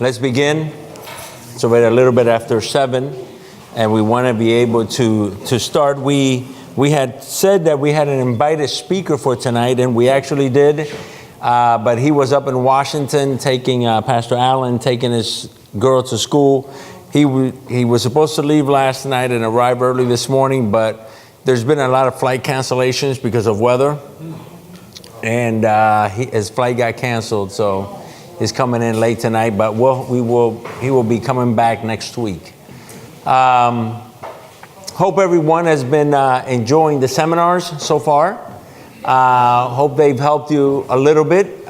Let's begin. So we're a little bit after 7, and we want to be able to start. We had said that we had an invited speaker for tonight, and we actually did. But he was up in Washington taking Pastor Allen, taking his girl to school. He was supposed to leave last night and arrive early this morning, but there's been a lot of flight cancellations because of weather, and his flight got canceled. So he's coming in late tonight, but he will be coming back next week. Hope everyone has been enjoying the seminars so far. Hope they've helped you a little bit.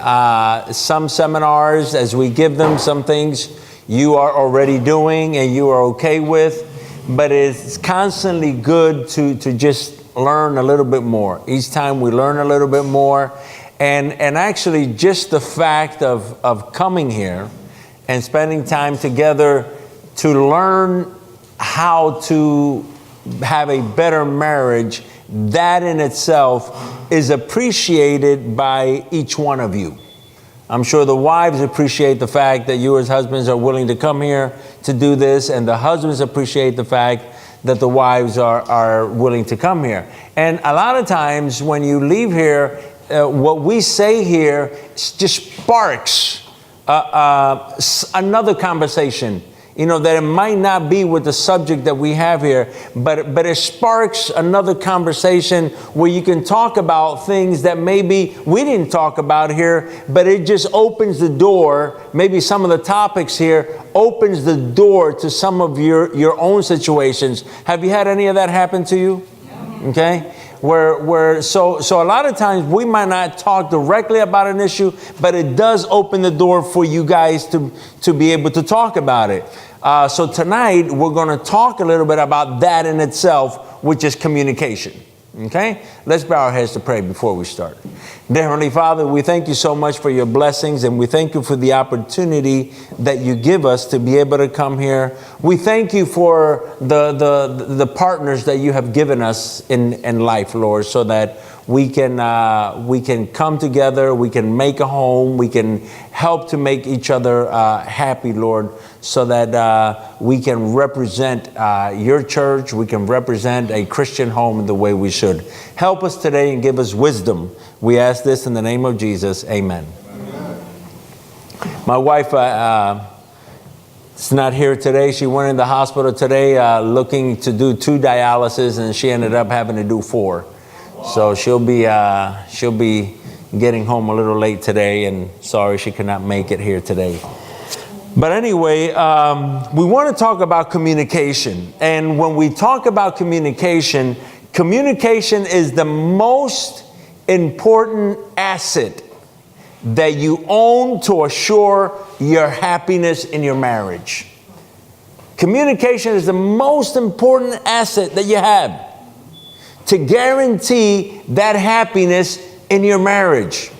Some seminars, as we give them, some things you are already doing and you are okay with, but it's constantly good to just learn a little bit more. Each time we learn a little bit more. And actually just the fact of coming here and spending time together to learn how to have a better marriage, that in itself is appreciated by each one of you. I'm sure the wives appreciate the fact that you as husbands are willing to come here to do this, and the husbands appreciate the fact that the wives are willing to come here. And a lot of times when you leave here, what we say here just sparks another conversation, that it might not be with the subject that we have here, but it sparks another conversation where you can talk about things that maybe we didn't talk about here, but it just opens the door. Maybe some of the topics here opens the door to some of your own situations. Have you had any of that happen to you? Okay. So a lot of times we might not talk directly about an issue, but it does open the door for you guys to be able to talk about it. So tonight we're going to talk a little bit about that in itself, which is communication. Okay? Let's bow our heads to pray before we start. Dear Heavenly Father, we thank you so much for your blessings, and we thank you for the opportunity that you give us to be able to come here. We thank you for the partners that you have given us in life, Lord, so that we can come together, we can make a home, we can help to make each other happy, Lord, so that we can represent your church, we can represent a Christian home the way we should. Help us today and give us wisdom. We ask this in the name of Jesus. Amen. Amen. My wife is not here today. She went in the hospital today looking to do 2 dialysis, and she ended up having to do 4. So she'll be getting home a little late today, and sorry she could not make it here today. But anyway, we want to talk about communication. And when we talk about communication is the most important asset that you own to assure your happiness in your marriage. Communication is the most important asset that you have to guarantee that happiness in your marriage.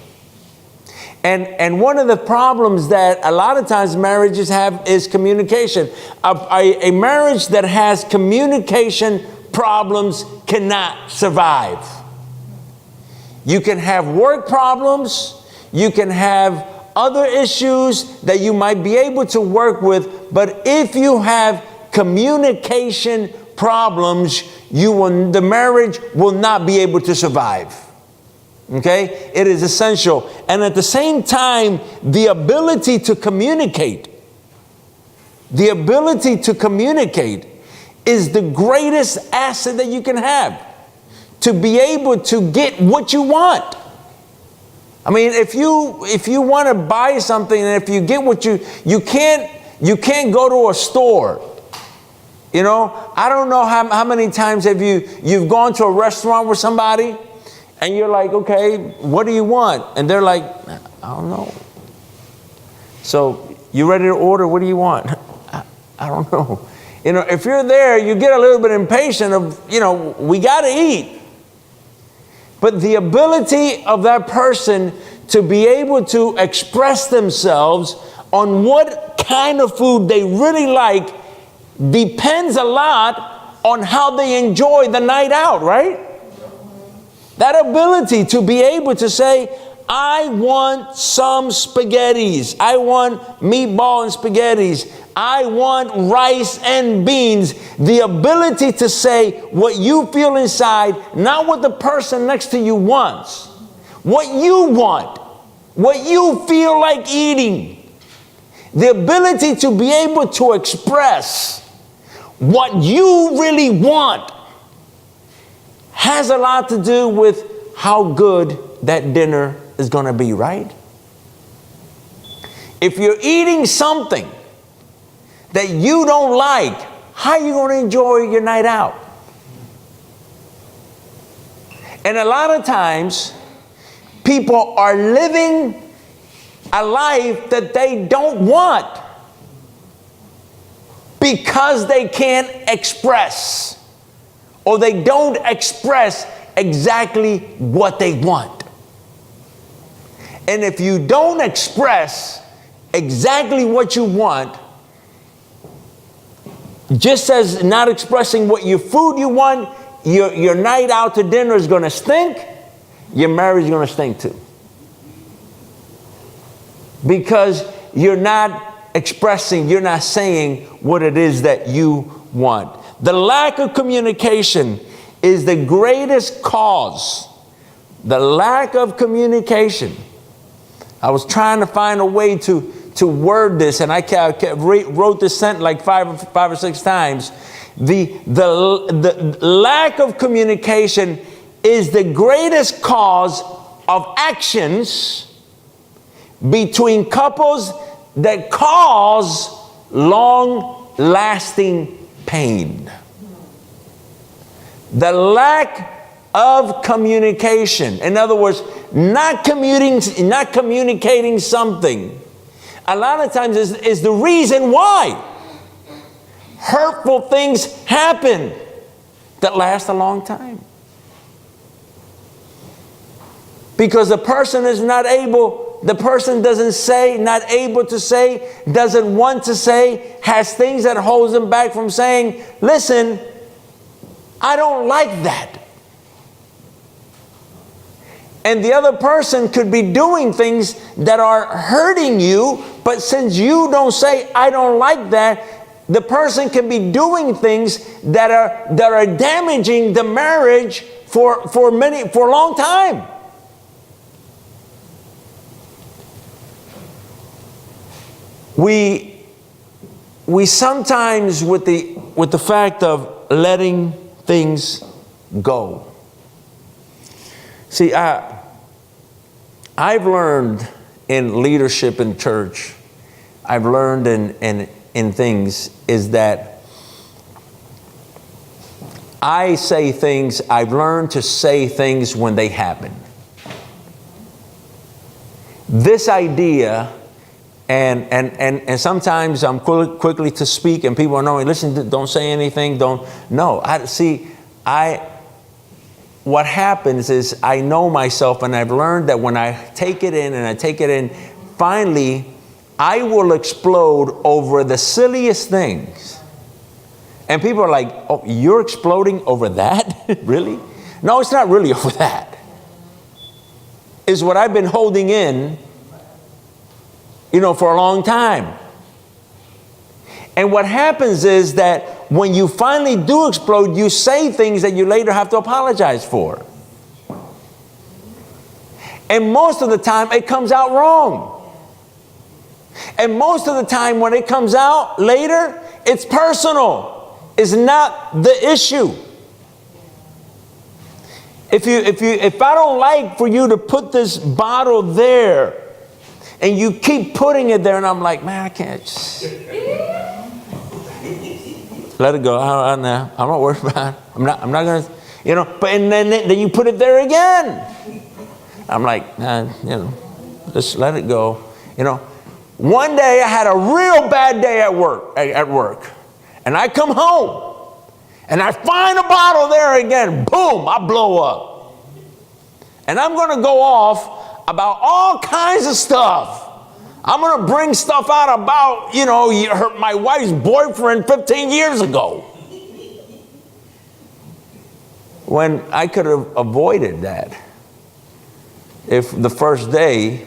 And one of the problems that a lot of times marriages have is communication. A marriage that has communication problems cannot survive. You can have work problems, you can have other issues that you might be able to work with, but if you have communication problems, the marriage will not be able to survive. Okay? It is essential. And at the same time, the ability to communicate is the greatest asset that you can have, to be able to get what you want. I mean, if you want to buy something, and if you get what you can't go to a store. I don't know how many times you've gone to a restaurant with somebody and you're like, okay, what do you want? And they're like, I don't know. So you ready to order? What do you want? I don't know. If you're there, you get a little bit impatient of, we got to eat. But the ability of that person to be able to express themselves on what kind of food they really like depends a lot on how they enjoy the night out, right? That ability to be able to say, I want some spaghettis. I want meatball and spaghettis. I want rice and beans. The ability to say what you feel inside, not what the person next to you wants. What you want. What you feel like eating. The ability to be able to express what you really want has a lot to do with how good that dinner is going to be, right? If you're eating something that you don't like, how are you going to enjoy your night out? And a lot of times, people are living a life that they don't want because they can't express, or they don't express exactly what they want. And if you don't express exactly what you want, just as not expressing what your food you want, your night out to dinner is going to stink, your marriage is going to stink too. Because you're not expressing, you're not saying what it is that you want. The lack of communication is the greatest cause. The lack of communication. I was trying to find a way to word this, and I wrote this sentence like five or six times. The lack of communication is the greatest cause of actions between couples that cause long-lasting pain. The lack of communication. In other words, not communicating something, a lot of times is the reason why hurtful things happen that last a long time. Because the person is not able, the person doesn't say, not able to say, doesn't want to say, has things that holds them back from saying, listen, I don't like that. And the other person could be doing things that are hurting you, but since you don't say, I don't like that, the person can be doing things that are damaging the marriage for a long time. We sometimes, with the fact of letting things go. See, I've learned in leadership in church, I've learned in things is that I say things, I've learned to say things when they happen. This idea, and sometimes I'm quickly to speak, and people are knowing, listen, don't say anything, what happens is I know myself, and I've learned that when I take it in, finally, I will explode over the silliest things. And people are like, oh, you're exploding over that? Really? No, it's not really over that. It's what I've been holding in, for a long time. And what happens is that when you finally do explode, you say things that you later have to apologize for. And most of the time, it comes out wrong. And most of the time, when it comes out later, it's personal. It's not the issue. If I don't like for you to put this bottle there, and you keep putting it there, and I'm like, man, I can't. Let it go. I'm not worried about it. I'm not going to, But then you put it there again. I'm like, just let it go. One day I had a real bad day at work, and I come home, and I find a bottle there again. Boom! I blow up, and I'm going to go off about all kinds of stuff. I'm going to bring stuff out about, my wife's boyfriend 15 years ago. When I could have avoided that. if the first day,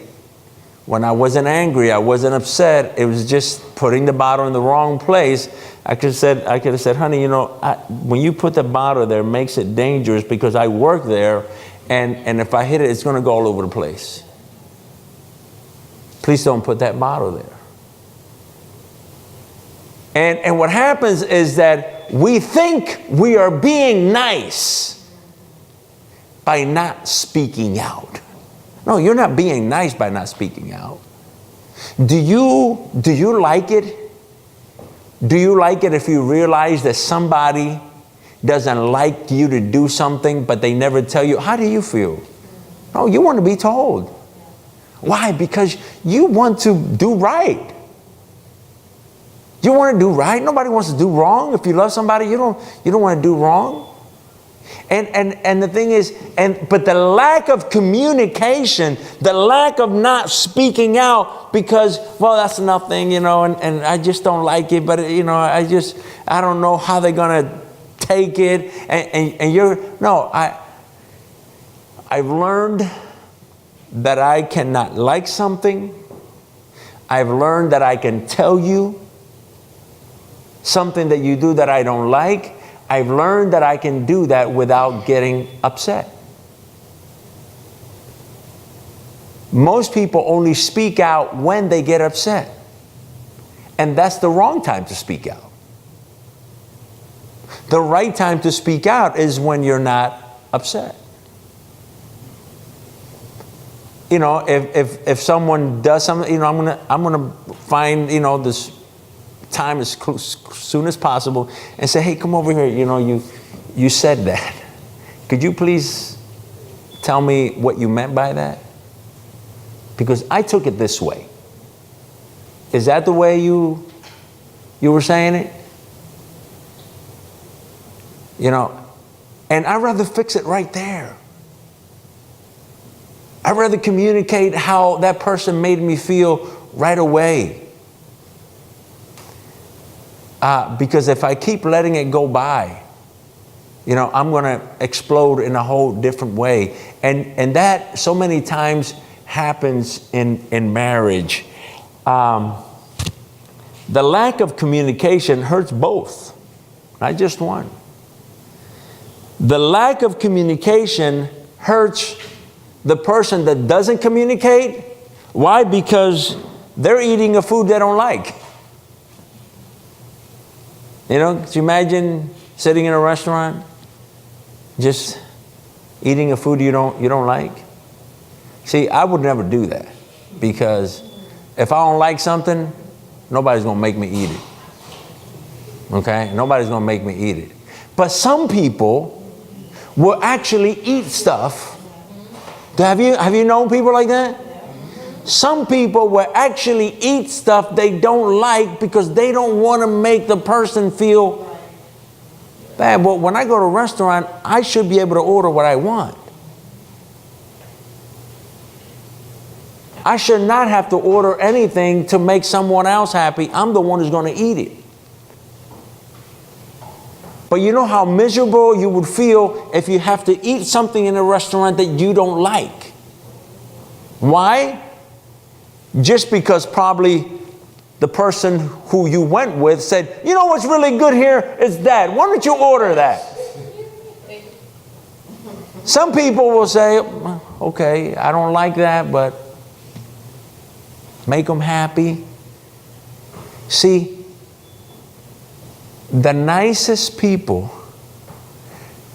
when I wasn't angry, I wasn't upset, it was just putting the bottle in the wrong place, I could have said, honey, you know, when you put the bottle there, it makes it dangerous because I work there, and if I hit it, it's going to go all over the place. Please don't put that bottle there. And what happens is that we think we are being nice by not speaking out. No, you're not being nice by not speaking out. Do you like it? Do you like it if you realize that somebody doesn't like you to do something, but they never tell you? How do you feel? No, you want to be told. Why? Because you want to do right. You want to do right. Nobody wants to do wrong. If you love somebody, you don't want to do wrong. And the thing is, but the lack of communication, the lack of not speaking out, because, well, that's nothing, you know, and I just don't like it, but, you know, I don't know how they're going to take it. I've learned that I cannot like something. I've learned that I can tell you something that you do that I don't like. I've learned that I can do that without getting upset. Most people only speak out when they get upset. And that's the wrong time to speak out. The right time to speak out is when you're not upset. You know, if someone does something, you know, I'm gonna find, you know, this time as soon as possible and say, hey, come over here. You know, you said that. Could you please tell me what you meant by that? Because I took it this way. Is that the way you were saying it? You know, and I'd rather fix it right there. I'd rather communicate how that person made me feel right away. Because if I keep letting it go by, you know, I'm going to explode in a whole different way. And that so many times happens in marriage. The lack of communication hurts both, not just one. The lack of communication hurts the person that doesn't communicate. Why? Because they're eating a food they don't like. You know, could you imagine sitting in a restaurant, just eating a food you don't like? See, I would never do that, because if I don't like something, nobody's going to make me eat it. Okay? Nobody's going to make me eat it. But some people will actually eat stuff. Have you known people like that? Some people will actually eat stuff they don't like because they don't want to make the person feel bad. But when I go to a restaurant, I should be able to order what I want. I should not have to order anything to make someone else happy. I'm the one who's going to eat it. But you know how miserable you would feel if you have to eat something in a restaurant that you don't like. Why? Just because probably the person who you went with said, you know what's really good here is that. Why don't you order that? Some people will say, okay, I don't like that, but make them happy. See, the nicest people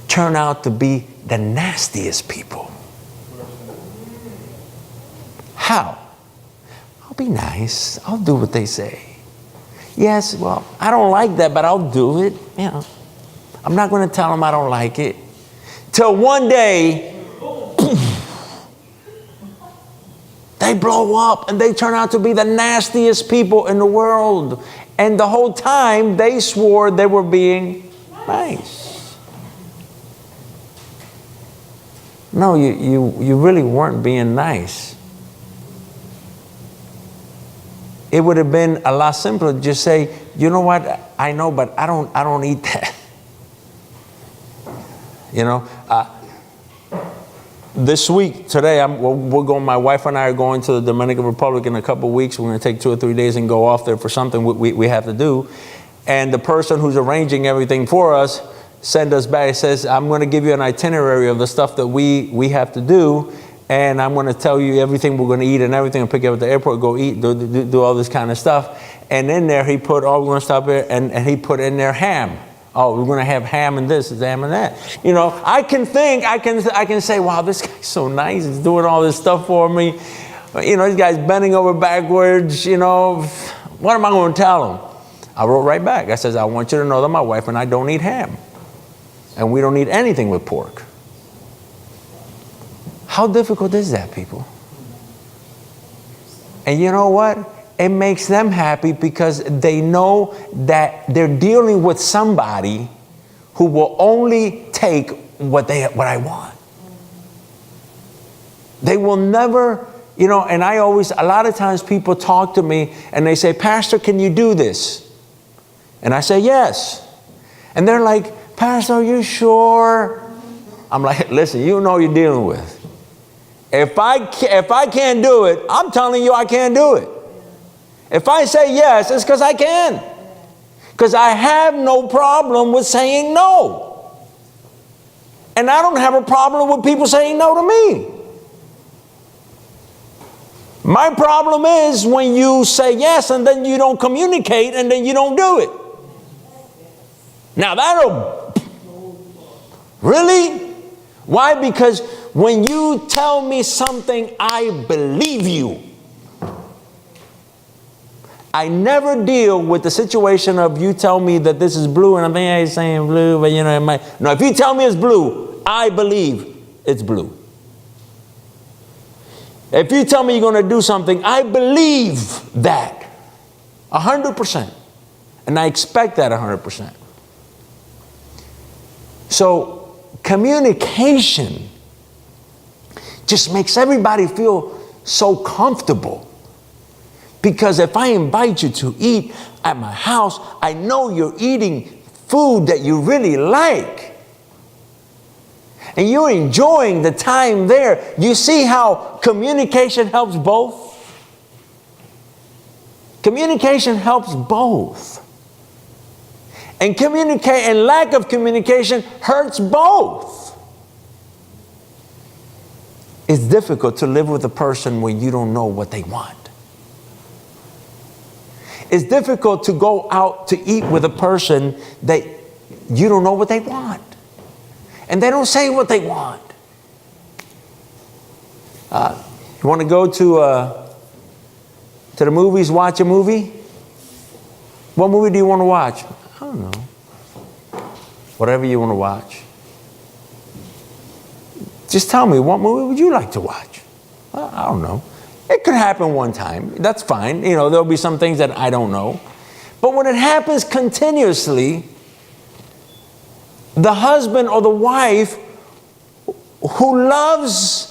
turn out to be the nastiest people. How? I'll be nice. I'll do what they say. Yes, well, I don't like that, but I'll do it. You know, I'm not going to tell them I don't like it. Till one day, they blow up and they turn out to be the nastiest people in the world. And the whole time they swore they were being nice. No, you really weren't being nice. It would have been a lot simpler to just say, you know what, I know, but I don't eat that. You know, This week, today, we're going. My wife and I are going to the Dominican Republic in a couple of weeks. We're going to take 2 or 3 days and go off there for something we have to do. And the person who's arranging everything for us sent us back. It says, I'm going to give you an itinerary of the stuff that we have to do. And I'm going to tell you everything we're going to eat and everything. I'll pick you up at the airport, go eat, do all this kind of stuff. And in there, he put, we're going to stop here. And he put in there ham. Oh, we're going to have ham and this, ham and that. You know, I can say, wow, this guy's so nice. He's doing all this stuff for me. You know, this guy's bending over backwards. You know, what am I going to tell him? I wrote right back. I says, I want you to know that my wife and I don't eat ham. And we don't eat anything with pork. How difficult is that, people? And you know what? It makes them happy because they know that they're dealing with somebody who will only take what I want. They will never, you know, and a lot of times people talk to me and they say, Pastor, can you do this? And I say, yes. And they're like, Pastor, are you sure? I'm like, listen, you know what you're dealing with. If I can't do it, I'm telling you I can't do it. If I say yes, it's because I can. Because I have no problem with saying no. And I don't have a problem with people saying no to me. My problem is when you say yes and then you don't communicate and then you don't do it. Now that'll... Really? Why? Because when you tell me something, I believe you. I never deal with the situation of you tell me that this is blue and I think I ain't saying blue, but you know, it might. No, if you tell me it's blue, I believe it's blue. If you tell me you're going to do something, I believe that 100%. And I expect that 100%. So communication just makes everybody feel so comfortable. Because if I invite you to eat at my house, I know you're eating food that you really like. And you're enjoying the time there. You see how communication helps both? Communication helps both. And lack of communication hurts both. It's difficult to live with a person when you don't know what they want. It's difficult to go out to eat with a person that you don't know what they want. And they don't say what they want. You want to go to the movies, watch a movie? What movie do you want to watch? I don't know. Whatever you want to watch. Just tell me, what movie would you like to watch? I don't know. It could happen one time. That's fine. You know, there'll be some things that I don't know. But when it happens continuously, the husband or the wife who loves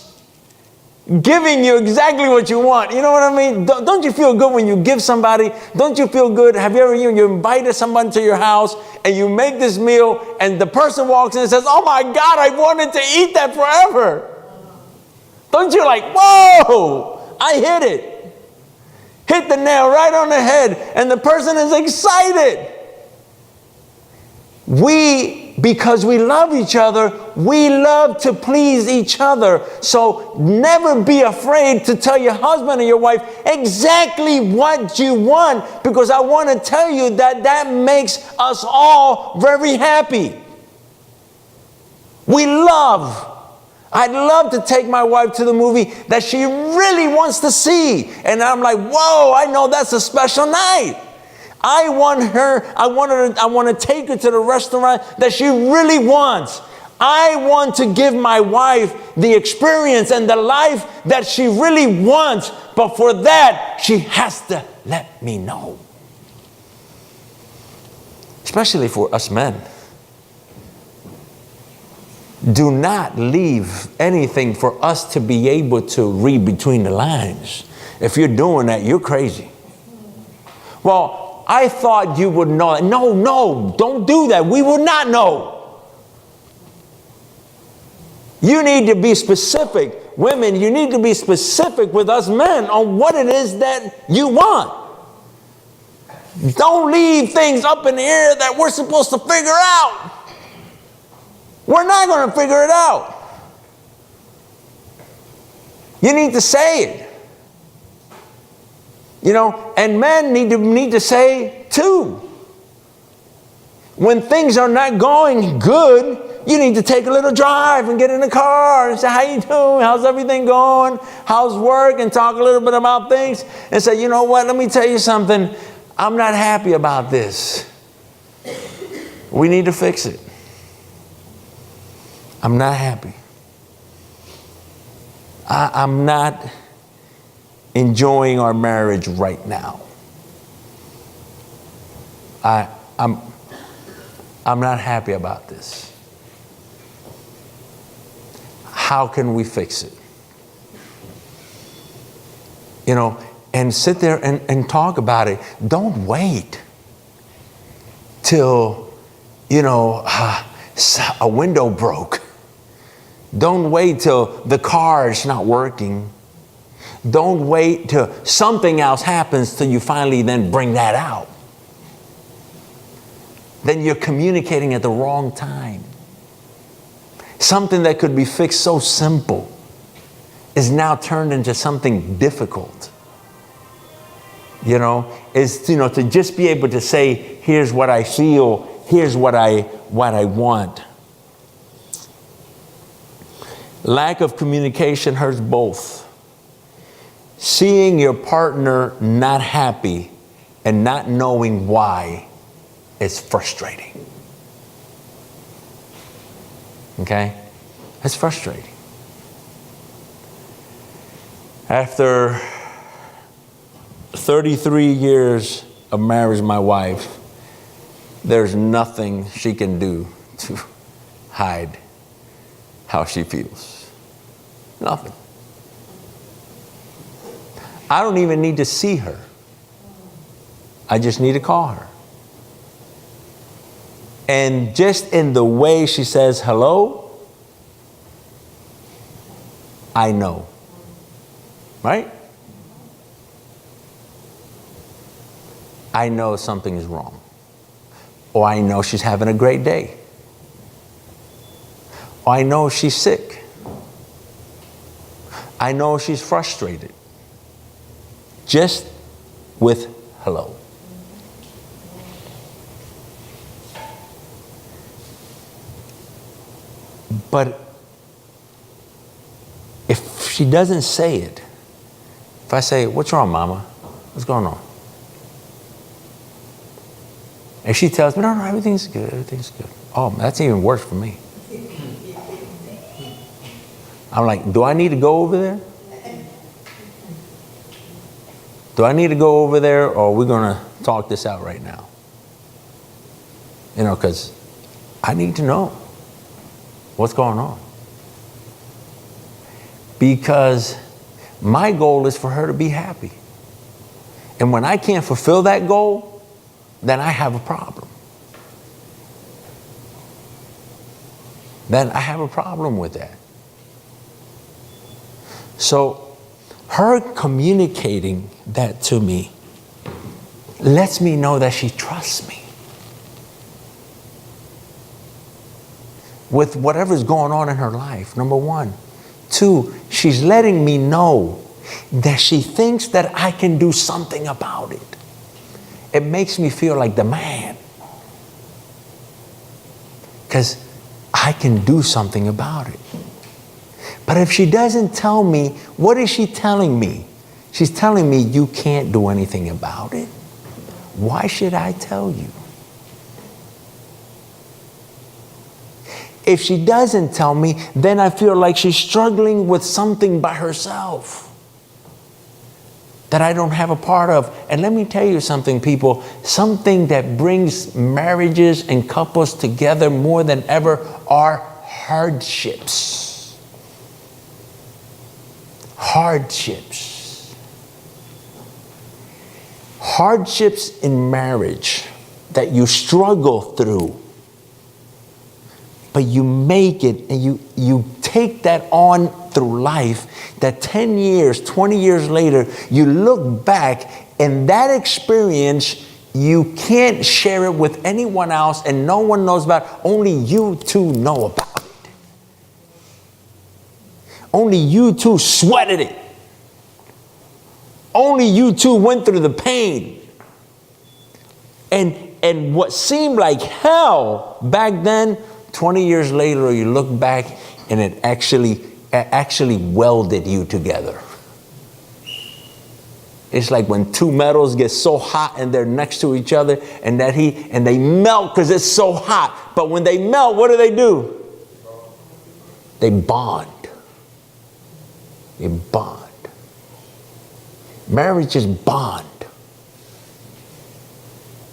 giving you exactly what you want. You know what I mean? Don't you feel good when you give somebody? Don't you feel good? Have you ever, you invited someone to your house and you make this meal and the person walks in and says, oh my God, I wanted to eat that forever. Don't you like, whoa, I hit it. Hit the nail right on the head and the person is excited. Because we love each other, we love to please each other. So never be afraid to tell your husband or your wife exactly what you want, because I want to tell you that makes us all very happy. I'd love to take my wife to the movie that she really wants to see. And I'm like, whoa, I know that's a special night. I want to take her to the restaurant that she really wants. I want to give my wife the experience and the life that she really wants. But for that, she has to let me know. Especially for us men. Do not leave anything for us to be able to read between the lines. If you're doing that, you're crazy. Well, I thought you would know. No, don't do that. We will not know. You need to be specific. Women, you need to be specific with us men on what it is that you want. Don't leave things up in the air that we're supposed to figure out. We're not going to figure it out. You need to say it. You know, and men need to say too. When things are not going good, you need to take a little drive and get in the car and say, how you doing? How's everything going? How's work? And talk a little bit about things and say, you know what? Let me tell you something. I'm not happy about this. We need to fix it. I'm not happy. I'm not enjoying our marriage right now. I'm not happy about this. How can we fix it? You know, and sit there and talk about it. Don't wait till, you know, a window broke. Don't wait till the car is not working. Don't wait till something else happens till you finally then bring that out. Then you're communicating at the wrong time. Something that could be fixed so simple is now turned into something difficult. You know, is, you know, to just be able to say, here's what I feel, here's what I want. Lack of communication hurts both. Seeing your partner not happy and not knowing why is frustrating. Okay? It's frustrating. After 33 years of marriage, my wife, there's nothing she can do to hide how she feels. Nothing. I don't even need to see her. I just need to call her. And just in the way she says hello, I know. Right? I know something is wrong. Or I know she's having a great day. Or I know she's sick. I know she's frustrated. Just with hello. But if she doesn't say it, if I say, what's wrong, Mama? What's going on? And she tells me, no, everything's good, everything's good. Oh, that's even worse for me. I'm like, do I need to go over there? Do I need to go over there, or are we going to talk this out right now? You know, because I need to know what's going on. Because my goal is for her to be happy. And when I can't fulfill that goal, then I have a problem. Then I have a problem with that. So her communicating that to me lets me know that she trusts me with whatever's going on in her life, number one. Two, she's letting me know that she thinks that I can do something about it. It makes me feel like the man, because I can do something about it. But if she doesn't tell me, what is she telling me? She's telling me you can't do anything about it. Why should I tell you? If she doesn't tell me, then I feel like she's struggling with something by herself that I don't have a part of. And let me tell you something, people, something that brings marriages and couples together more than ever are hardships. Hardships. Hardships in marriage that you struggle through. but you make it, and you take that on through life, that 10 years, 20 years later, you look back, and that experience, you can't share it with anyone else, and no one knows about it. Only you two know about it. Only you two sweated it. Only you two went through the pain. And what seemed like hell back then, 20 years later, you look back and it actually welded you together. It's like when two metals get so hot and they're next to each other, and they melt because it's so hot. But when they melt, what do? They bond. They bond. Marriage is bond.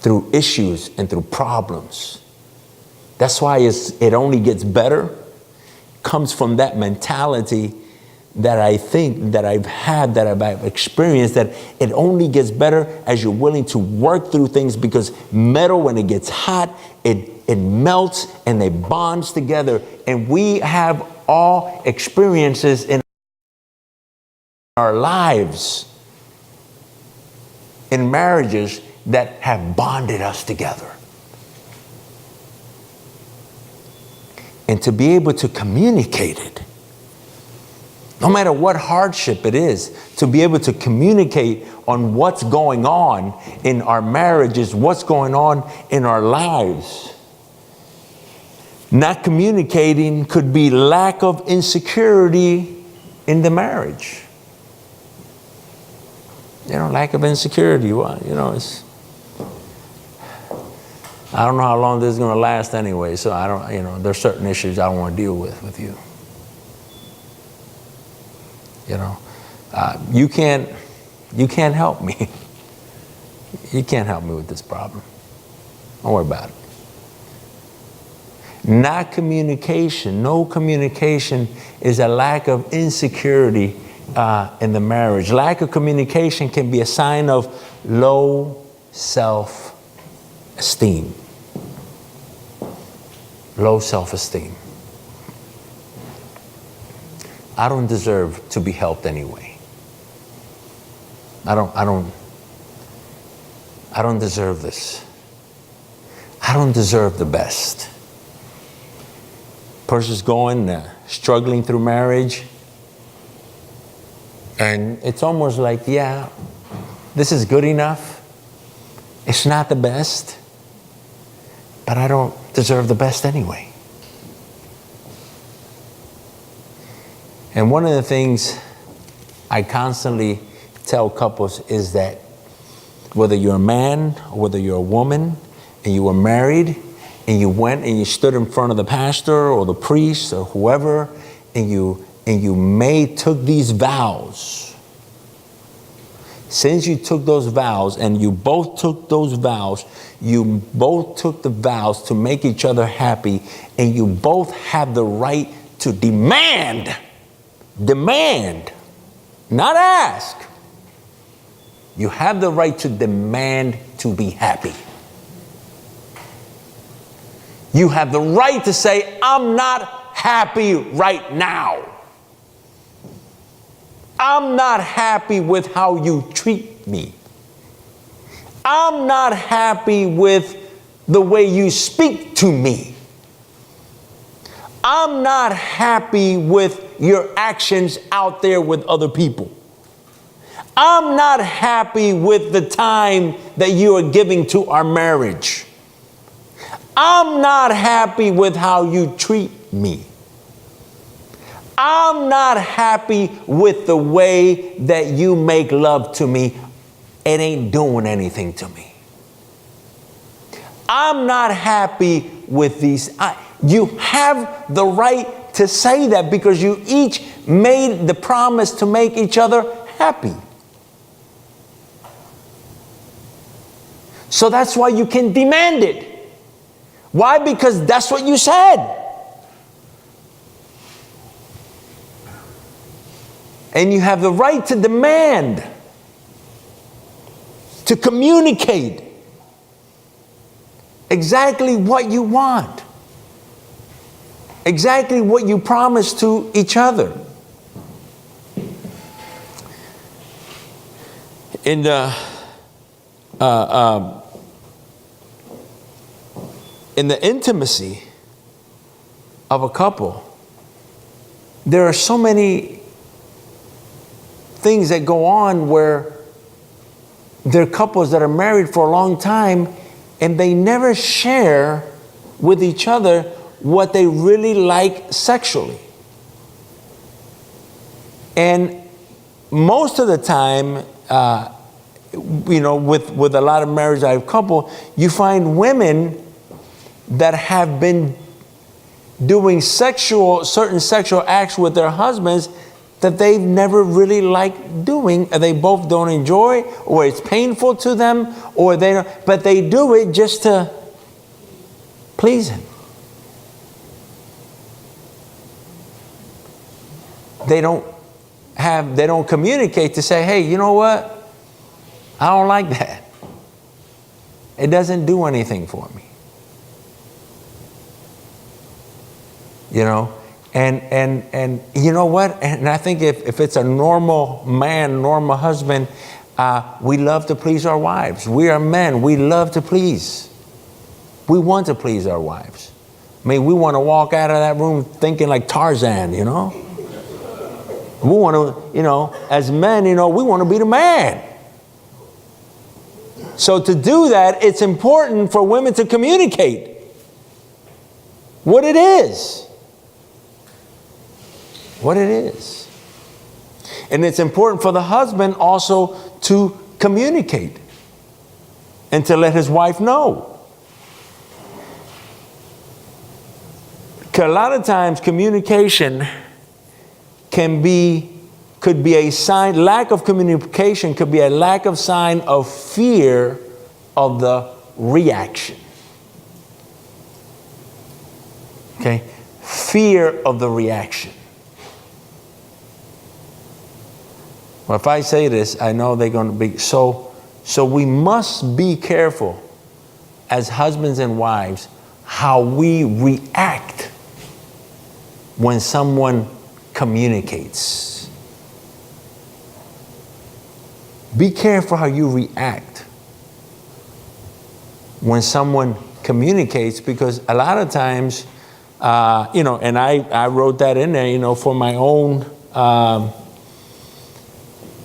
Through issues and through problems. That's why it only gets better. Comes from that mentality that I think that I've had, that I've experienced, that it only gets better as you're willing to work through things, because metal, when it gets hot, it melts and it bonds together. And we have all experiences in our lives, in marriages, that have bonded us together. And to be able to communicate it, no matter what hardship it is, to be able to communicate on what's going on in our marriages, what's going on in our lives. Not communicating could be lack of insecurity in the marriage. Lack of insecurity. I don't know how long this is going to last anyway, so I don't, there's certain issues I don't want to deal with you. You can't help me. You can't help me with this problem. Don't worry about it. Not communication. No communication is a lack of insecurity in the marriage. Lack of communication can be a sign of low self-esteem. Low self-esteem. I don't deserve to be helped anyway. I don't deserve this. I don't deserve the best. Person's going, struggling through marriage, and it's almost like, yeah, this is good enough. It's not the best, but I don't deserve the best anyway. And one of the things I constantly tell couples is that whether you're a man or whether you're a woman and you were married and you went and you stood in front of the pastor or the priest or whoever, and you took these vows. Since you took those vows, and you both took those vows, you both took the vows to make each other happy, and you both have the right to demand, not ask. You have the right to demand to be happy. You have the right to say, I'm not happy right now. I'm not happy with how you treat me. I'm not happy with the way you speak to me. I'm not happy with your actions out there with other people. I'm not happy with the time that you are giving to our marriage. I'm not happy with how you treat me. I'm not happy with the way that you make love to me. It ain't doing anything to me. I'm not happy with these. You have the right to say that because you each made the promise to make each other happy. So that's why you can demand it. Why? Because that's what you said. And you have the right to demand, to communicate exactly what you want. exactly what you promised to each other. In the intimacy of a couple, there are so many things that go on where there are couples that are married for a long time and they never share with each other what they really like sexually. And most of the time, with a lot of marriages I have couple, you find women that have been doing certain sexual acts with their husbands that they've never really liked doing, or they both don't enjoy, or it's painful to them, or they don't, but they do it just to please him. They don't communicate to say, hey, you know what? I don't like that. It doesn't do anything for me. You know? And you know what? And I think if it's a normal man, normal husband, we love to please our wives. We are men. We love to please. We want to please our wives. I mean, we want to walk out of that room thinking like Tarzan, you know? We want to, as men, we want to be the man. So to do that, it's important for women to communicate what it is. What it is. And it's important for the husband also to communicate and to let his wife know. Because a lot of times communication could be a sign, lack of communication could be a lack of sign of fear of the reaction. Okay? Fear of the reaction. Well, if I say this, I know they're going to be, so we must be careful as husbands and wives how we react when someone communicates. Be careful how you react when someone communicates, because a lot of times, and I wrote that in there, for my own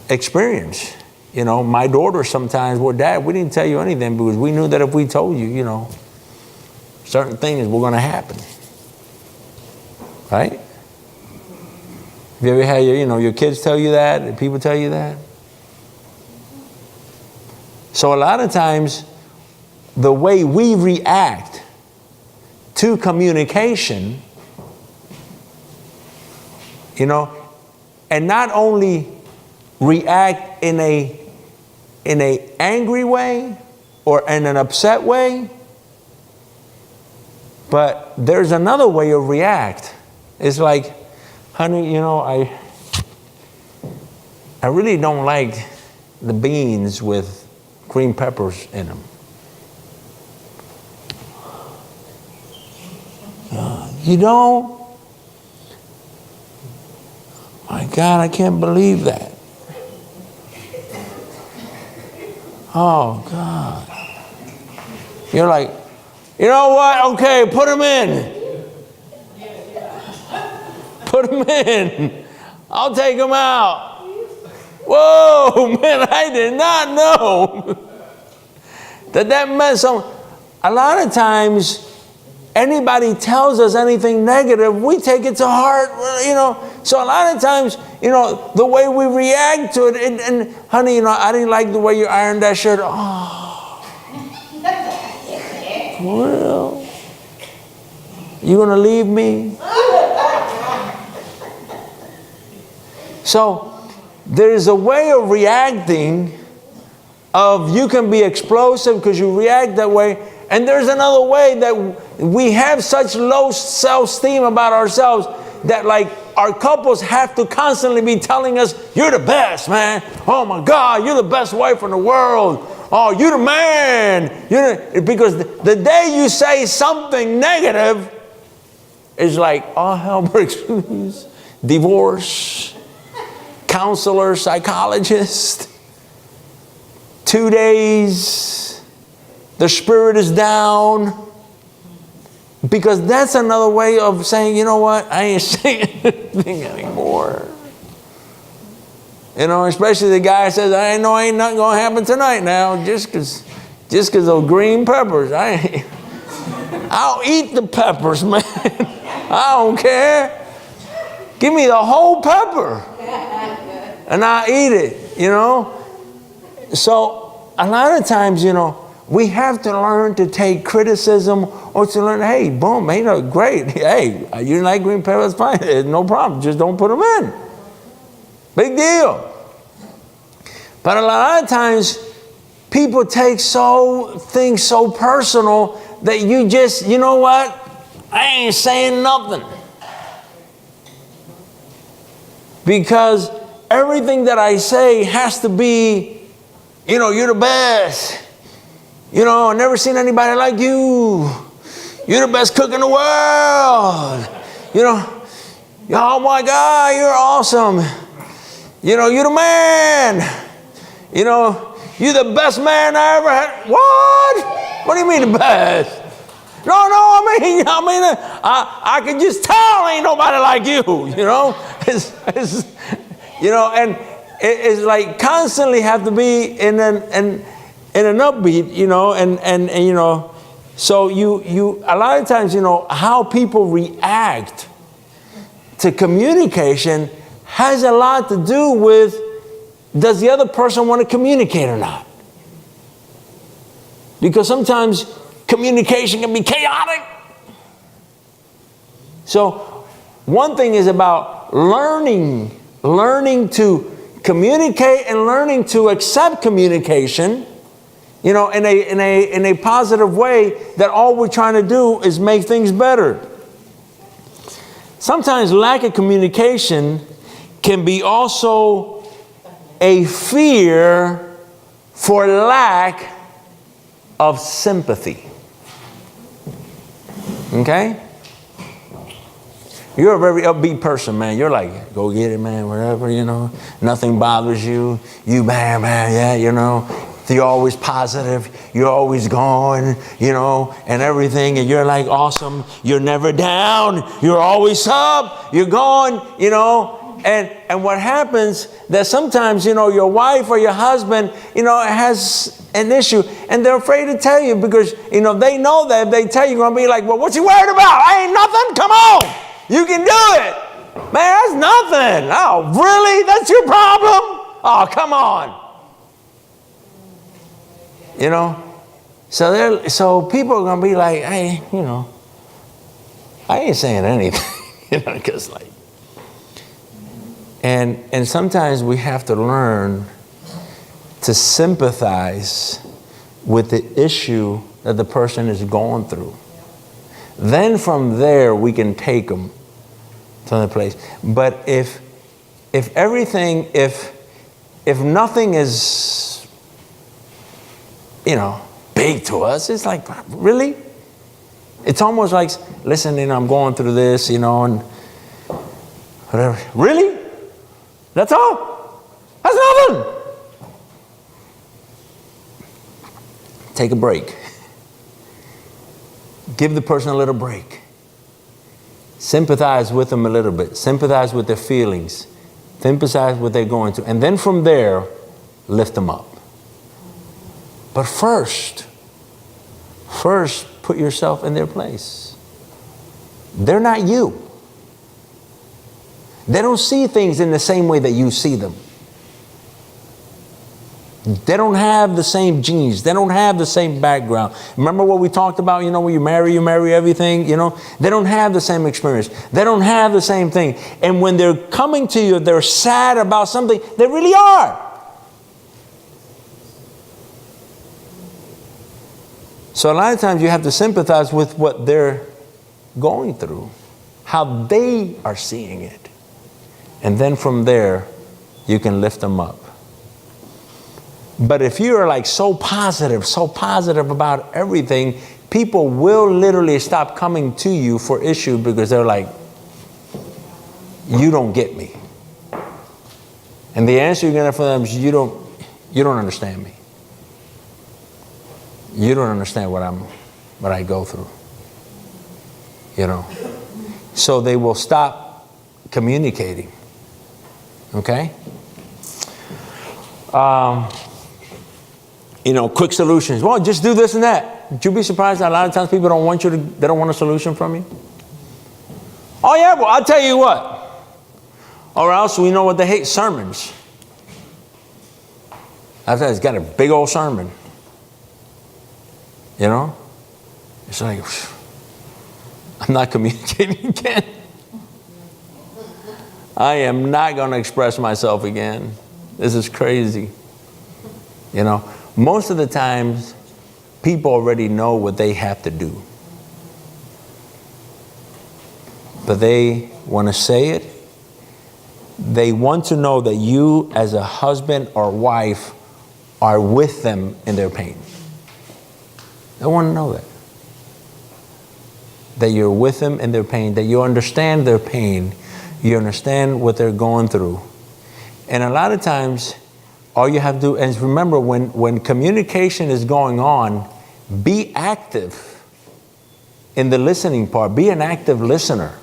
experience. My daughter sometimes, well, Dad, we didn't tell you anything because we knew that if we told you, certain things were going to happen. Right? Have you ever had your kids tell you that? Did people tell you that? So a lot of times, the way we react to communication, and not only react in a angry way or in an upset way, but there's another way of react. It's like, honey, I really don't like the beans with green peppers in them. You don't? My God, I can't believe that. Oh, God. You're like, you know what? Okay, put them in. Put them in. I'll take them out. Whoa, man, I did not know that meant something. A lot of times, anybody tells us anything negative, we take it to heart, So a lot of times, the way we react to it, and honey, I didn't like the way you ironed that shirt. Oh, well, you gonna leave me? So there is a way of reacting of you can be explosive because you react that way. And there's another way that we have such low self-esteem about ourselves that like our couples have to constantly be telling us, you're the best, man. Oh my God, you're the best wife in the world. Oh, you're the man. Because the day you say something negative, it's like all hell breaks loose. Divorce, counselor, psychologist. 2 days, the spirit is down. Because that's another way of saying, you know what, I ain't saying anything anymore. You know, especially the guy says, I know ain't nothing going to happen tonight now, just because of green peppers. I'll eat the peppers, man. I don't care. Give me the whole pepper. And I'll eat it, you know. So a lot of times, you know, we have to learn to take criticism or to learn, hey, boom, hey, no, great. Hey, you didn't like green peppers, fine. No problem. Just don't put them in. Big deal. But a lot of times, people take things so personal that you just, you know what? I ain't saying nothing. Because everything that I say has to be, you know, you're the best. You know, I've never seen anybody like you. You're the best cook in the world. You know, oh my God, you're awesome. You know, you're the man. You know, you're the best man I ever had. What? What do you mean the best? No, I can just tell ain't nobody like you. You know, you know, and it's like constantly have to be in an upbeat, you know, and you know, so you a lot of times, you know, how people react to communication has a lot to do with, does the other person want to communicate or not? Because sometimes communication can be chaotic. So one thing is about learning to communicate and learning to accept communication, you know, in a positive way, that all we're trying to do is make things better. Sometimes lack of communication can be also a fear for lack of sympathy. Okay? You're a very upbeat person, man. You're like, go get it, man, whatever, you know. Nothing bothers you. You, man, yeah, you know. You're always positive. You're always going, you know, and everything. And you're like awesome. You're never down. You're always up. You're going, you know. And what happens that sometimes, you know, your wife or your husband, you know, has an issue and they're afraid to tell you because, you know, they know that if they tell you, you're going to be like, well, what you worried about? I ain't nothing. Come on. You can do it. Man, that's nothing. Oh, really? That's your problem? Oh, come on. You know, so people are going to be like, hey, you know, I ain't saying anything, you know, because like, and sometimes we have to learn to sympathize with the issue that the person is going through. Then from there, we can take them to another place. But if nothing is, you know, big to us, it's like, really? It's almost like, listen, you know, I'm going through this, you know, and whatever. Really? That's all? That's nothing. Take a break. Give the person a little break. Sympathize with them a little bit. Sympathize with their feelings. Sympathize with what they're going through. And then from there, lift them up. But first, put yourself in their place. They're not you. They don't see things in the same way that you see them. They don't have the same genes. They don't have the same background. Remember what we talked about, you know, when you marry everything, you know? They don't have the same experience. They don't have the same thing. And when they're coming to you, they're sad about something, they really are. So a lot of times you have to sympathize with what they're going through, how they are seeing it. And then from there, you can lift them up. But if you're like so positive about everything, people will literally stop coming to you for issue because they're like, you don't get me. And the answer you're going to get from them is you don't understand me. You don't understand what I go through. You know. So they will stop communicating. Okay? You know, quick solutions. Well, just do this and that. Would you be surprised that a lot of times people they don't want a solution from you? Oh yeah, well, I'll tell you what. Or else we know what they hate, sermons. After that, it's got a big old sermon. You know? It's like, I'm not communicating again. I am not going to express myself again. This is crazy. You know? Most of the times, people already know what they have to do. But they want to say it. They want to know that you, as a husband or wife, are with them in their pain. They want to know that. That you're with them in their pain, that you understand their pain, you understand what they're going through. And a lot of times, all you have to do, and remember, when communication is going on, be active in the listening part. Be an active listener.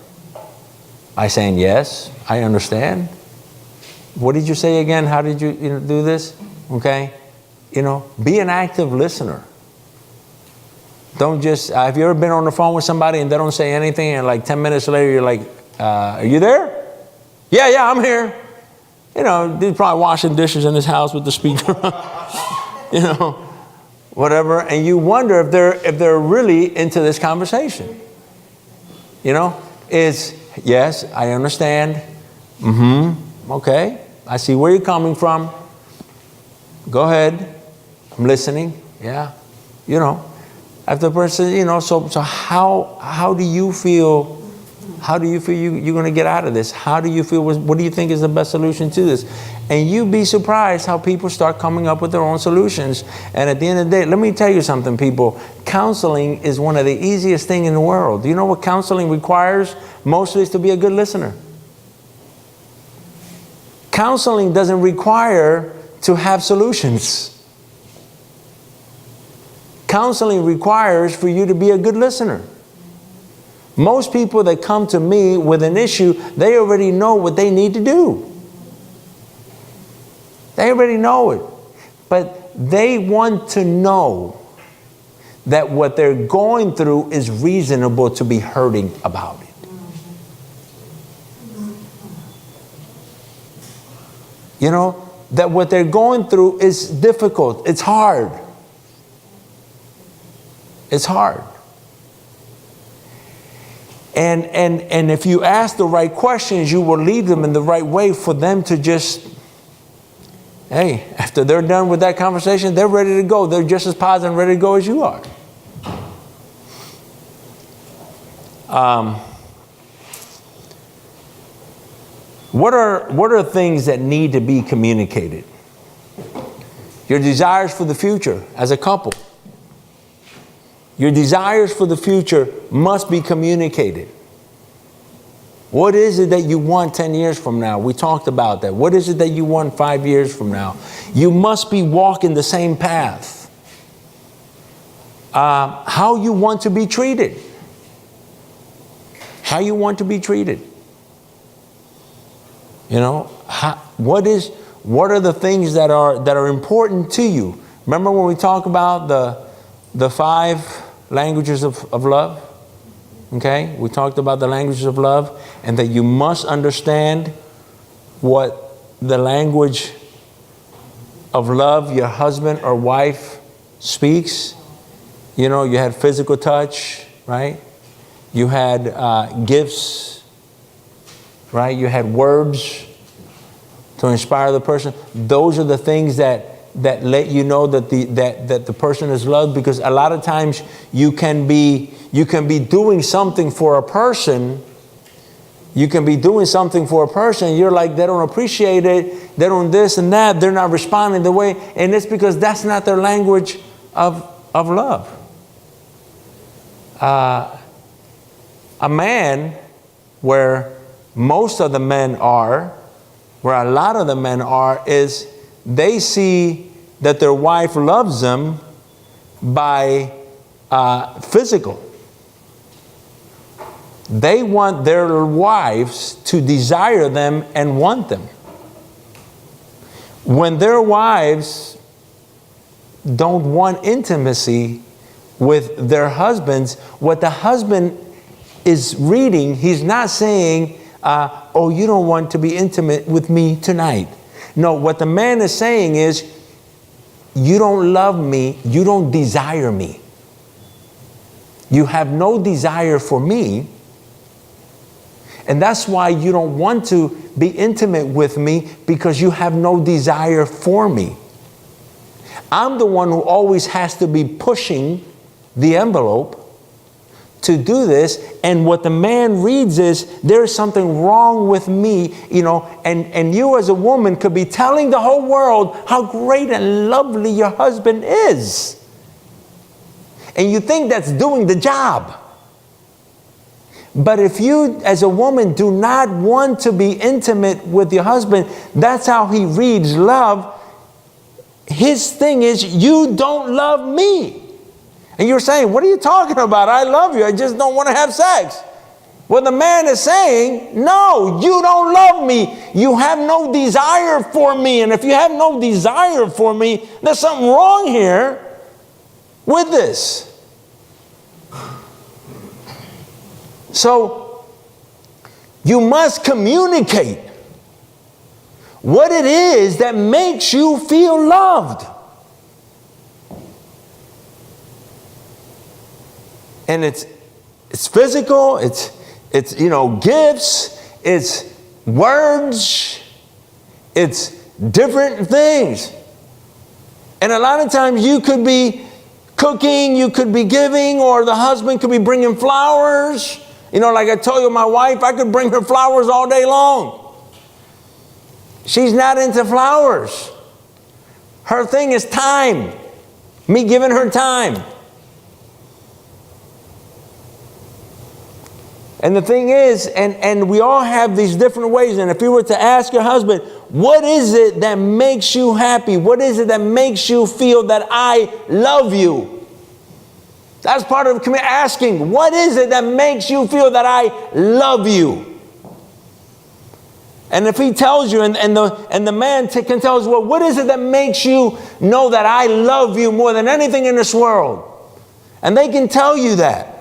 By saying, yes, I understand. What did you say again? How did you do this? Okay? You know, be an active listener. Don't just, have you ever been on the phone with somebody and they don't say anything and like 10 minutes later you're like, are you there? Yeah, I'm here. You know, they're probably washing dishes in his house with the speaker on. You know, whatever. And you wonder if they're really into this conversation. You know, it's, yes, I understand. Okay. I see where you're coming from. Go ahead. I'm listening. Yeah. You know, after the person, you know, so how do you feel? How do you feel you're going to get out of this? How do you feel? What do you think is the best solution to this? And you'd be surprised how people start coming up with their own solutions. And at the end of the day, let me tell you something, people. Counseling is one of the easiest things in the world. Do you know what counseling requires? Mostly is to be a good listener. Counseling doesn't require to have solutions. Counseling requires for you to be a good listener. Most people that come to me with an issue, they already know what they need to do. They already know it. But they want to know that what they're going through is reasonable to be hurting about it. You know, that what they're going through is difficult. It's hard. It's hard. And if you ask the right questions, you will lead them in the right way for them to just, hey, after they're done with that conversation, they're ready to go. They're just as positive and ready to go as you are. What are things that need to be communicated? Your desires for the future as a couple. Your desires for the future must be communicated. What is it that you want 10 years from now? We talked about that. What is it that you want 5 years from now? You must be walking the same path. How you want to be treated. How you want to be treated. You know, what are the things that are important to you? Remember when we talk about the 5 languages of love? Okay, we talked about the languages of love, and that you must understand what the language of love your husband or wife speaks. You know, you had physical touch, right? You had gifts, right? You had words to inspire the person. Those are the things that let you know that the person is loved, because a lot of times you can be doing something for a person. You can be doing something for a person. You're like, they don't appreciate it. They don't this and that. They're not responding the way. And it's because that's not their language of love. A man, where most of the men are, where a lot of the men are, is they see that their wife loves them by physical. They want their wives to desire them and want them. When their wives don't want intimacy with their husbands, what the husband is reading, he's not saying, oh, you don't want to be intimate with me tonight. No, what the man is saying is, you don't love me, you don't desire me. You have no desire for me, and that's why you don't want to be intimate with me, because you have no desire for me. I'm the one who always has to be pushing the envelope to do this, and what the man reads is, there's something wrong with me, and you as a woman could be telling the whole world how great and lovely your husband is. And you think that's doing the job. But if you as a woman do not want to be intimate with your husband, that's how he reads love. His thing is, you don't love me. And you're saying, what are you talking about? I love you, I just don't want to have sex. Well, the man is saying, no, you don't love me. You have no desire for me. And if you have no desire for me, there's something wrong here with this. So, you must communicate what it is that makes you feel loved. And it's physical, it's gifts, it's words, it's different things. And a lot of times you could be cooking, you could be giving, or the husband could be bringing flowers. Like I told you, my wife, I could bring her flowers all day long. She's not into flowers. Her thing is time. Me giving her time. And the thing is, and we all have these different ways. And if you were to ask your husband, what is it that makes you happy? What is it that makes you feel that I love you? That's part of asking, what is it that makes you feel that I love you? And if he tells you, and the man can tell us, well, what is it that makes you know that I love you more than anything in this world? And they can tell you that.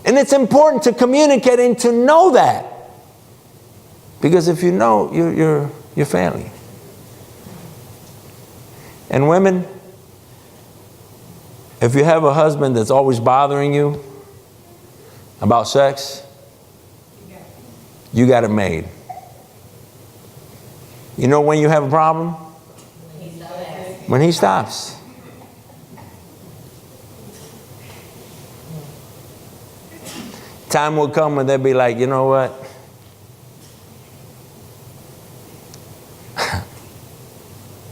And it's important to communicate and to know that. Because if you know, you're family. And women, if you have a husband that's always bothering you about sex, you got it made. You know when you have a problem? When he stops. Time will come when they'll be like, you know what?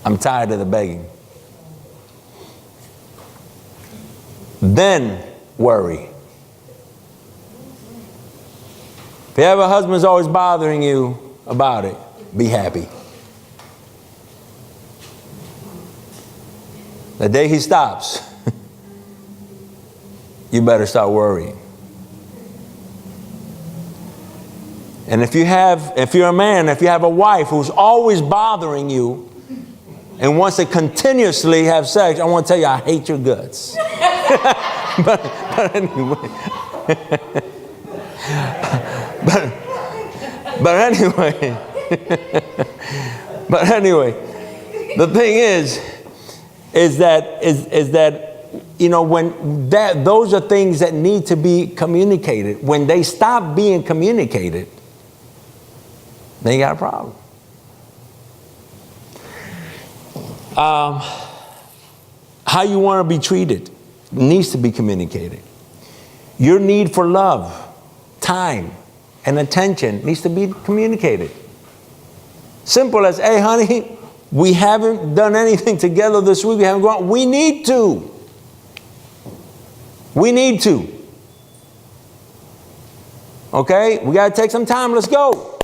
I'm tired of the begging. Then worry. If you have a husband who's always bothering you about it, be happy. The day he stops, you better start worrying. And if you're a man, if you have a wife who's always bothering you and wants to continuously have sex, I want to tell you, I hate your guts. but anyway. but anyway. But anyway, the thing is that when those are things that need to be communicated. When they stop being communicated, then you got a problem. How you want to be treated needs to be communicated. Your need for love, time, and attention needs to be communicated. Simple as, hey, honey, we haven't done anything together this week. We haven't gone. We need to. We need to. Okay? We got to take some time. Let's go.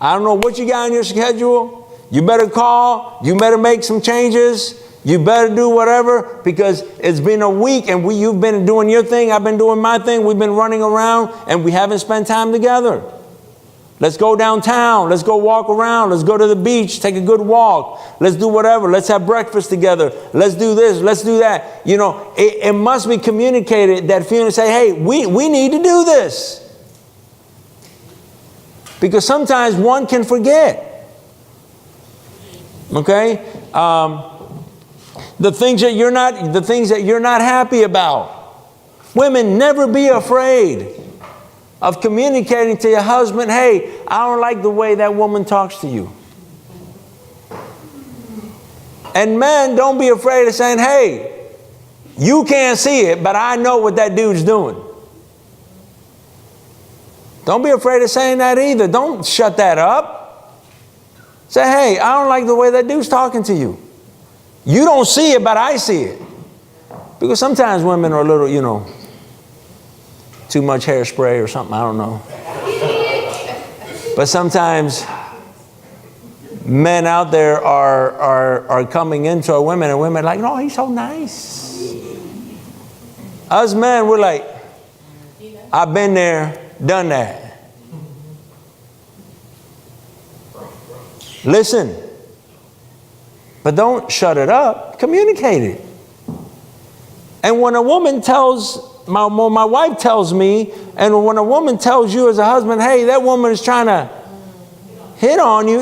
I don't know what you got on your schedule. You better call. You better make some changes. You better do whatever, because it's been a week and you've been doing your thing. I've been doing my thing. We've been running around and we haven't spent time together. Let's go downtown. Let's go walk around. Let's go to the beach. Take a good walk. Let's do whatever. Let's have breakfast together. Let's do this. Let's do that. You know, it must be communicated, that feeling, say, hey, we need to do this. Because sometimes one can forget. Okay? The things that you're not happy about. Women, never be afraid of communicating to your husband, hey, I don't like the way that woman talks to you. And men, don't be afraid of saying, hey, you can't see it, but I know what that dude's doing. Don't be afraid of saying that either. Don't shut that up. Say, hey, I don't like the way that dude's talking to you. You don't see it, but I see it. Because sometimes women are a little, you know, too much hairspray or something, I don't know. But sometimes men out there are coming into a women, and women are like, no, he's so nice. Us men, we're like, I've been there, done that. Listen. But don't shut it up. Communicate it. And when a woman tells, my wife tells me, and when a woman tells you as a husband, hey, that woman is trying to hit on you,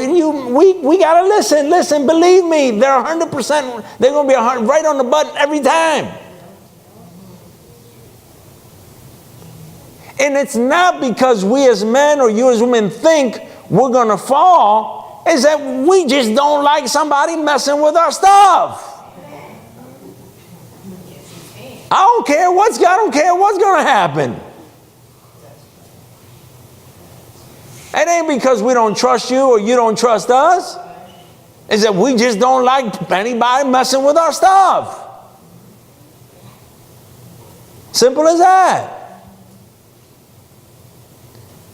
we got to listen. Listen, believe me, they're 100%, they're going to be right on the button every time. And it's not because we as men or you as women think we're going to fall. Is that we just don't like somebody messing with our stuff. I don't care what's going to happen. It ain't because we don't trust you or you don't trust us. It's that we just don't like anybody messing with our stuff. Simple as that.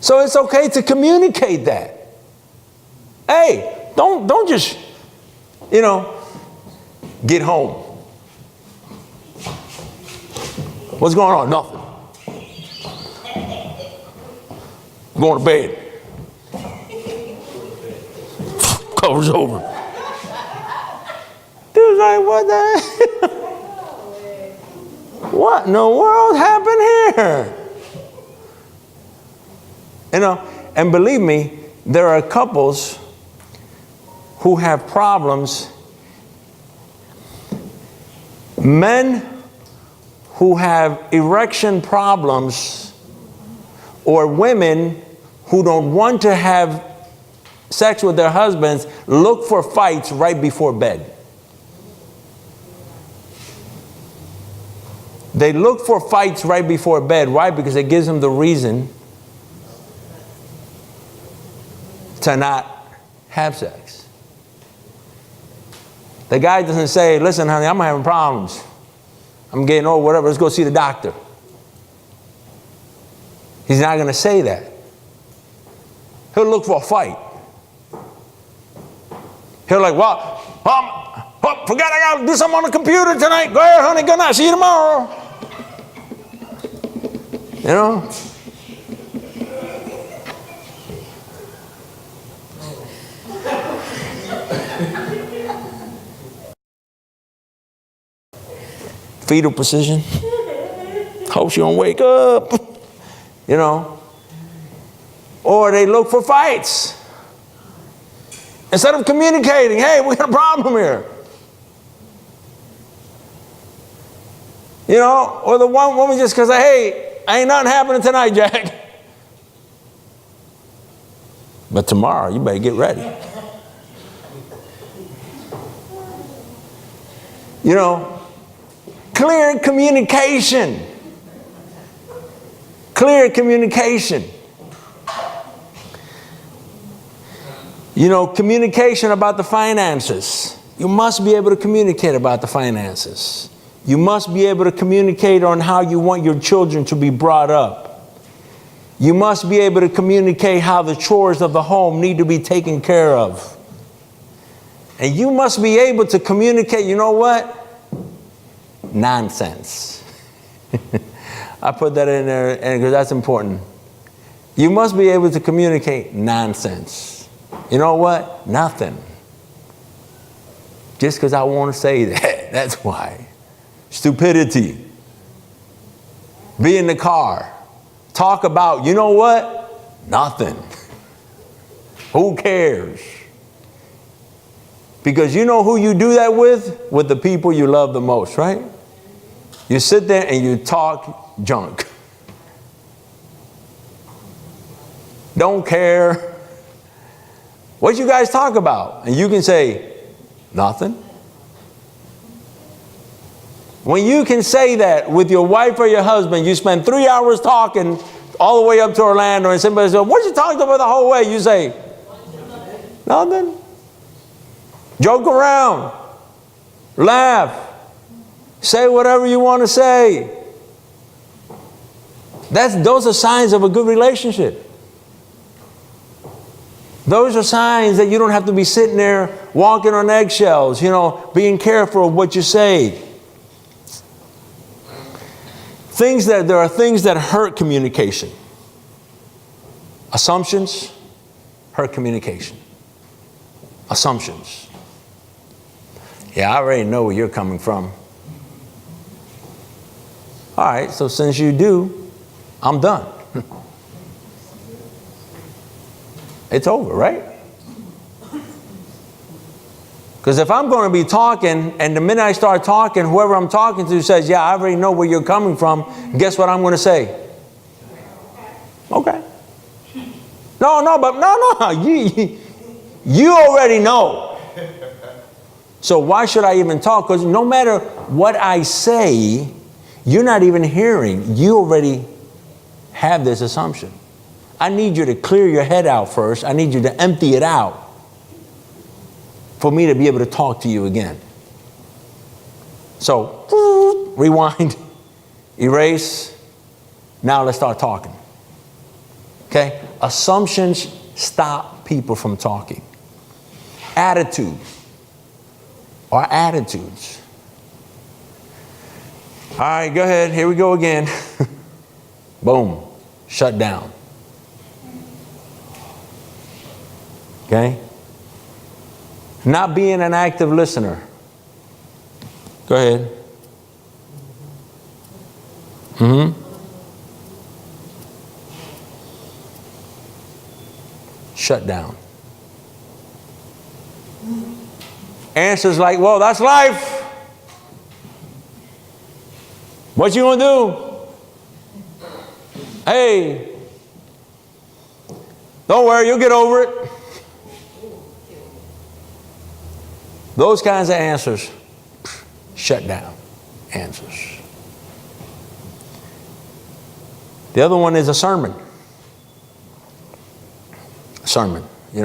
So it's okay to communicate that. Hey, don't just, you know, get home. What's going on? Nothing. I'm going to bed. Covers over. Dude's like, what the hell? What in the world happened here? You know, and believe me, there are couples who have problems. Men who have erection problems, or women who don't want to have sex with their husbands, look for fights right before bed. They look for fights right before bed. Why? Because it gives them the reason to not have sex. The guy doesn't say, listen, honey, I'm having problems. I'm getting old, whatever. Let's go see the doctor. He's not going to say that. He'll look for a fight. He'll like, well, forgot I got to do something on the computer tonight. Go ahead, honey. Good night. See you tomorrow. You know? Fetal position. Hope she don't wake up. You know. Or they look for fights. Instead of communicating, hey, we got a problem here. You know, or the one woman just goes, hey, ain't nothing happening tonight, Jack. But tomorrow, you better get ready. You know, clear communication. Clear communication. You know, communication about the finances. You must be able to communicate about the finances. You must be able to communicate on how you want your children to be brought up. You must be able to communicate how the chores of the home need to be taken care of. And you must be able to communicate, you know what? Nonsense. I put that in there because that's important. You must be able to communicate nonsense. You know what? Nothing. Just because I want to say that. That's why. Stupidity. Be in the car. Talk about, you know what? Nothing. Who cares? Because you know who you do that with? With the people you love the most, right? You sit there and you talk junk. Don't care. What you guys talk about? And you can say, nothing. When you can say that with your wife or your husband, you spend 3 hours talking all the way up to Orlando, and somebody says, what you talking about the whole way? You say, nothing. Joke around. Laugh. Say whatever you want to say. Those are signs of a good relationship. Those are signs that you don't have to be sitting there walking on eggshells, being careful of what you say. There are things that hurt communication. Assumptions hurt communication. Assumptions. Yeah, I already know where you're coming from. All right, so since you do, I'm done. It's over, right? Because if I'm going to be talking, and the minute I start talking, whoever I'm talking to says, yeah, I already know where you're coming from, guess what I'm going to say? Okay. No. You already know. So why should I even talk? Because no matter what I say, you're not even hearing. You already have this assumption. I need you to clear your head out first. I need you to empty it out for me to be able to talk to you again. So, rewind, erase. Now let's start talking. Okay? Assumptions stop people from talking. Attitude or attitudes. All right, go ahead. Here we go again. Boom. Shut down. Okay? Not being an active listener. Go ahead. Shut down. Answers like, well, that's life. What you gonna do? Hey, don't worry, you'll get over it. Those kinds of answers, shut down answers. The other one is a sermon. A sermon, They're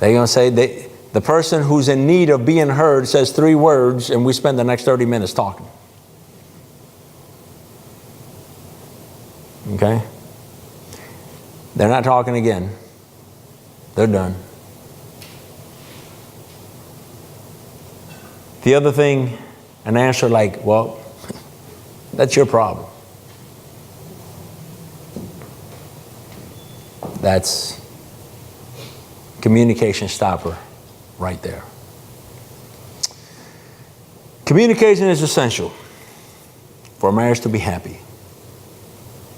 going to say, the person who's in need of being heard says 3 words, and we spend the next 30 minutes talking. Okay? They're not talking again. They're done. The other thing, an answer like, well, that's your problem. That's communication stopper right there. Communication is essential for a marriage to be happy,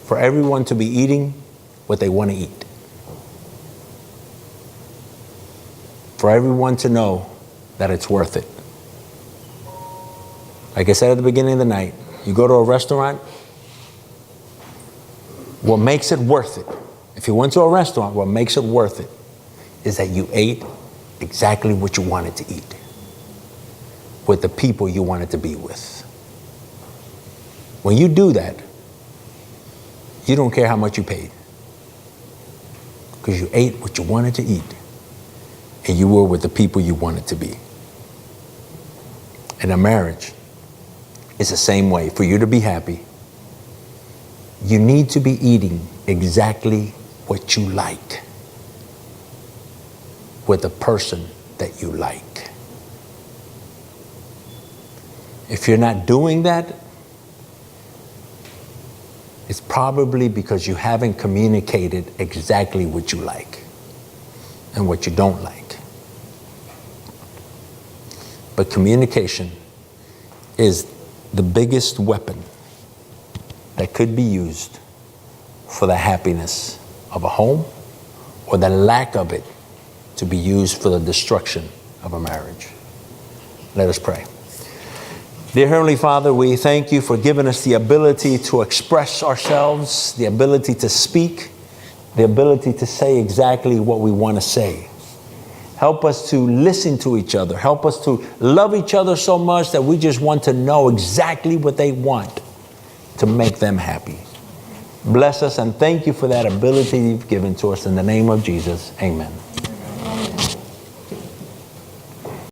for everyone to be eating what they want to eat, for everyone to know that it's worth it. Like I said at the beginning of the night, you go to a restaurant, what makes it worth it, if you went to a restaurant, what makes it worth it is that you ate exactly what you wanted to eat with the people you wanted to be with. When you do that, you don't care how much you paid, because you ate what you wanted to eat and you were with the people you wanted to be. in a marriage, it's the same way. For you to be happy, you need to be eating exactly what you like with the person that you like. If you're not doing that, it's probably because you haven't communicated exactly what you like and what you don't like. But communication is the biggest weapon that could be used for the happiness of a home, or the lack of it to be used for the destruction of a marriage. Let us pray. Dear Heavenly Father, we thank you for giving us the ability to express ourselves, the ability to speak, the ability to say exactly what we want to say. Help us to listen to each other. Help us to love each other so much that we just want to know exactly what they want to make them happy. Bless us and thank you for that ability you've given to us. In the name of Jesus, amen.